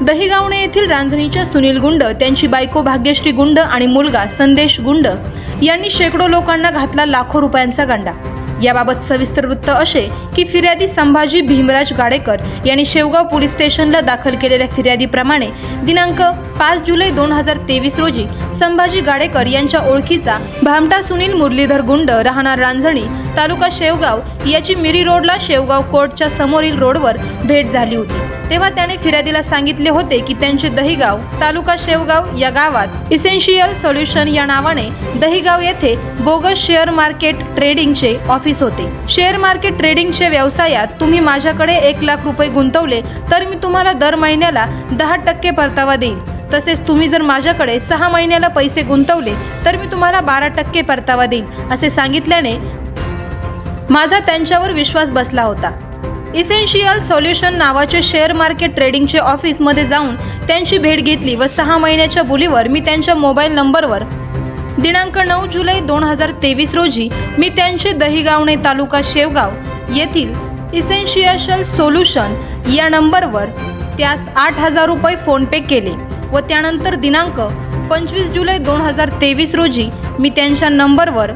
दहिगावणे येथील रांजणीच्या सुनील गुंड, त्यांची बायको भाग्यश्री गुंड आणि मुलगा संदेश गुंड यांनी शेकडो लोकांना घातला लाखो रुपयांचा गंडा। याबाबत सविस्तर वृत्त असे की फिर्यादी संभाजी भीमराज गाडेकर यांनी शेवगाव पोलीस स्टेशनला दाखल केलेल्या फिर्यादीप्रमाणे दिनांक 5 जुलै 2023 रोजी संभाजी गाडेकर यांच्या ओळखीचा भामटा सुनील मुरलीधर गुंड राहणार रांजणी तालुका शेवगाव याची मिरी रोडला शेवगाव कोर्टच्या समोरील रोडवर भेट झाली होती। तेव्हा त्याने फिर्यादीला सांगितले होते की त्यांचे दहिगाव तालुका शेवगाव या गावात इसेन्शियल सोल्युशन या नावाने दहिगाव येथे बोगस शेअर मार्केट ट्रेडिंगचे ऑफिस होते। शेअर मार्केट ट्रेडिंगच्या व्यवसायात तुम्ही माझ्याकडे 1 लाख रुपये गुंतवले तर मी तुम्हाला दर महिन्याला 10% परतावा देईल। तसेच तुम्ही जर माझ्याकडे 6 महिन्याला पैसे गुंतवले तर मी तुम्हाला 12% परतावा देईल असे सांगितल्याने माझा त्यांच्यावर विश्वास बसला होता। इसेन्शियल सोल्युशन नावाचे शेअर मार्केट ट्रेडिंगचे ऑफिस मध्ये जाऊन त्यांची भेट घेतली व 6 महिन्याच्या बोलीवर मी त्यांच्या मोबाईल नंबरवर दिनांक 9 जुलै 2023 रोजी मी त्यांचे दहिगावणे तालुका शेवगाव येथील इसेन्शियल सोल्युशन या नंबरवर त्यास 8,000 रुपये फोन पे केले व त्यानंतर दिनांक 25 जुलै 2023 रोजी मी त्यांच्या नंबरवर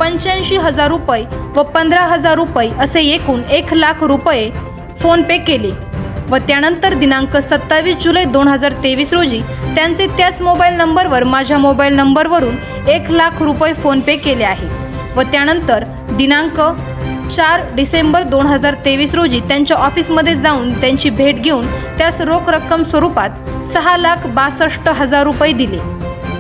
85,000 रुपये व 15,000 रुपये असे एकूण 1 लाख रुपये फोन पे केले व त्यानंतर दिनांक 27 जुलै 2023 रोजी त्यांचे त्याच मोबाईल नंबरवर माझ्या मोबाईल नंबरवरून 1 लाख रुपये फोन पे केले आहे व त्यानंतर दिनांक 4 डिसेंबर 2023 रोजी त्यांच्या ऑफिसमध्ये जाऊन त्यांची भेट घेऊन त्यास रोख रक्कम स्वरूपात 6,62,000 रुपये दिले।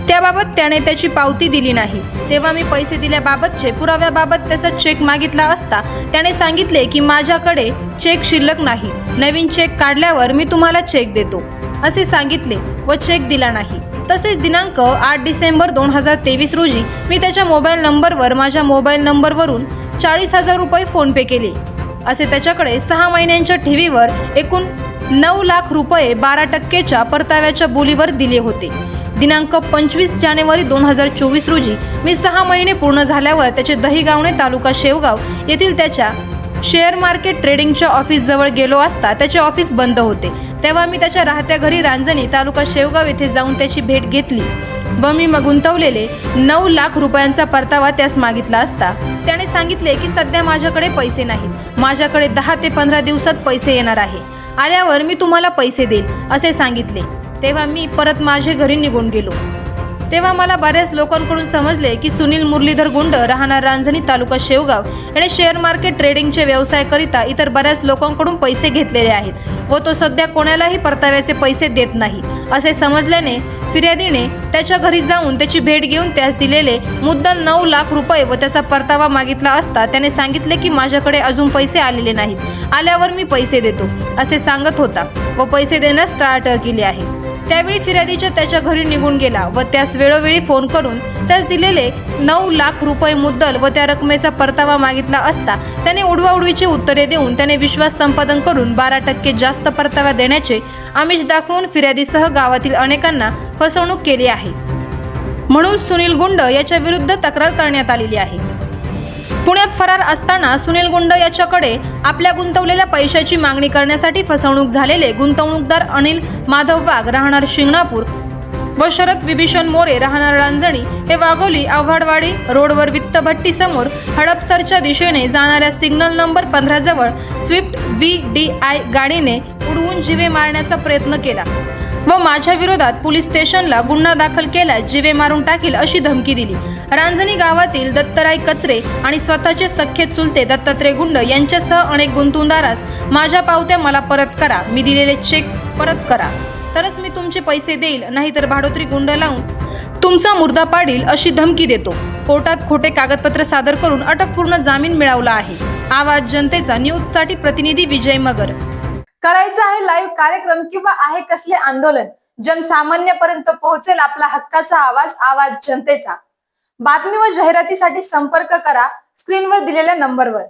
त्याबाबत त्याने त्याची पावती दिली नाही। तेव्हा मी पैसे दिल्याबाबतचे पुराव्याबाबत त्याचा चेक मागितला असता त्याने सांगितले की माझ्याकडे चेक शिल्लक नाही, नवीन चेक काढल्यावर मी तुम्हाला चेक देतो असे सांगितले व चेक दिला नाही। तसेच दिनांक 8 डिसेंबर 2023 रोजी मी त्याच्या मोबाईल नंबरवर माझ्या मोबाईल नंबरवरून 40,000 रुपये फोन पे केले असे त्याच्याकडे 6 महिन्यांच्या ठेवीवर एकूण 9 लाख रुपये 12%च्या परताव्याच्या बोलीवर दिले होते। दिनांक 25 जानेवारी 2024 रोजी मी 6 महिने पूर्ण झाल्यावर त्याचे दहिगावणे तालुका शेवगाव येथील त्याच्या शेअर मार्केट ट्रेडिंगच्या ऑफिस जवळ गेलो असता त्याचे ऑफिस बंद होते। तेव्हा मी त्याच्या राहत्या घरी रांजणी तालुका शेवगाव येथे जाऊन त्याची भेट घेतली व मी गुंतवलेले 9 लाख रुपयांचा परतावा त्यास मागितला असता त्याने सांगितले की सध्या माझ्याकडे पैसे नाहीत, माझ्याकडे 10 ते 15 दिवसात पैसे येणार आहे, आल्यावर मी तुम्हाला पैसे देईल असे सांगितले। तेव्हा मी परत माझे घरी निघून गेलो। तेव्हा मला बऱ्याच लोकांकडून समजले की सुनील मुरलीधर गुंड राहणार रांजणी तालुका शेवगाव याने शेअर मार्केट ट्रेडिंगचे व्यवसायाकरिता इतर बऱ्याच लोकांकडून पैसे घेतलेले आहेत व तो सध्या कोणालाही परताव्याचे पैसे देत नाही असे समजल्याने फिर्यादीने त्याच्या घरी जाऊन त्याची भेट घेऊन त्यास दिलेले मुद्दल 9 लाख रुपये व त्याचा परतावा मागितला असता त्याने सांगितले की माझ्याकडे अजून पैसे आलेले नाहीत, आल्यावर मी पैसे देतो असे सांगत होता व पैसे देण्यास टाळाटाळ केली आहे। त्यावेळी फिर्यादीच्या त्याच्या घरी निघून गेला व त्यास वेळोवेळी फोन करून त्यास दिलेले 9 लाख रुपये मुद्दल व त्या रकमेचा परतावा मागितला असता त्याने उडवाउडवीची उत्तरे देऊन त्याने विश्वास संपादन करून 12% जास्त परतावा देण्याचे आमिष दाखवून फिर्यादीसह गावातील अनेकांना फसवणूक केली आहे। म्हणून सुनील गुंड याच्या विरुद्ध तक्रार करण्यात आलेली आहे। पुण्यात फरार असताना सुनील गुंड याच्याकडे आपल्या गुंतवलेल्या पैशाची मागणी करण्यासाठी फसवणूक झालेले गुंतवणूकदार अनिल माधव वाघ राहणार शिंगणापूर व शरद विभीषण मोरे राहणार रांजणी हे वाघोली आव्हाडवाडी रोडवर वित्त भट्टी समोर हडपसरच्या दिशेने जाणाऱ्या सिग्नल नंबर 15 जवळ स्विफ्ट VDI गाडीने उडवून जीवे मारण्याचा प्रयत्न केला व माझ्या विरोधात पोलीस स्टेशनला गुन्हा दाखल केला, जीवे मारून टाकील अशी धमकी दिली। रांजणी गावातील दत्तराय कचरे आणि स्वतःचे सख्खे चुलते दत्तात्रय गुंड यांच्यासह अनेक गुंतवणूकदारास माझ्या पावत्या मला परत करा, मी दिलेले चेक परत करा, तरच मी तुमचे पैसे देईल, नाहीतर भाडोत्री गुंड लावून तुमचा मुर्दा पाडील अशी धमकी देतो। कोर्टात खोटे कागदपत्र सादर करून अटकपूर्ण जामीन मिळवला आहे। आवाज जनतेचा न्यूजसाठी प्रतिनिधी विजय मगर। करायचं आहे लाईव्ह कार्यक्रम किंवा आहे कसले आंदोलन, जनसामान्यपर्यंत पोहोचेल आपला हक्काचा आवाज, आवाज जनतेचा। बातमी व जाहिरातीसाठी संपर्क करा स्क्रीनवर दिलेल्या नंबरवर।